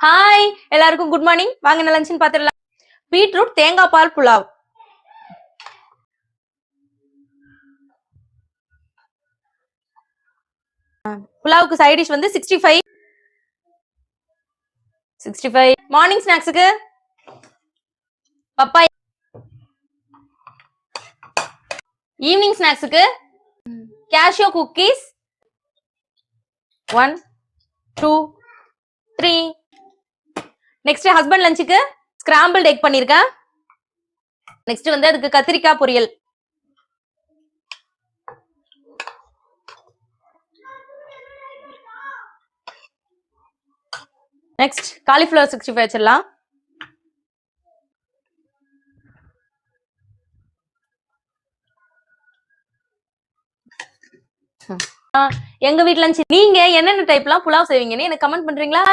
Hi எல்லாருக்கும் good morning. வாங்க என்ன லஞ்ச்னு பாத்துடலாம். பீட்ரூட் தேங்காய் பால் புலாவ். புலாவுக்கு சைட் டிஷ் வந்து 65. மார்னிங் ஸ்நாக்ஸுக்கு பப்பாய். ஈவினிங் ஸ்நாக்ஸுக்கு கேஷியோ குக்கீஸ் 1 2 3. நெக்ஸ்ட் ஹஸ்பண்ட் லஞ்சுக்கு ஸ்கிராம்பிள்ட் எக் பண்ணிருக்கேன். நெக்ஸ்ட் வந்து அதுக்கு கத்திரிக்காய் பொரியல். நெக்ஸ்ட் காலிஃபிளவர் 65 வச்சிடலாம். எங்க வீட்ல லஞ்ச். நீங்க என்னென்ன டைப்லாம் புலாவ் செய்வீங்கன்னு எனக்கு கமெண்ட் பண்றீங்களா?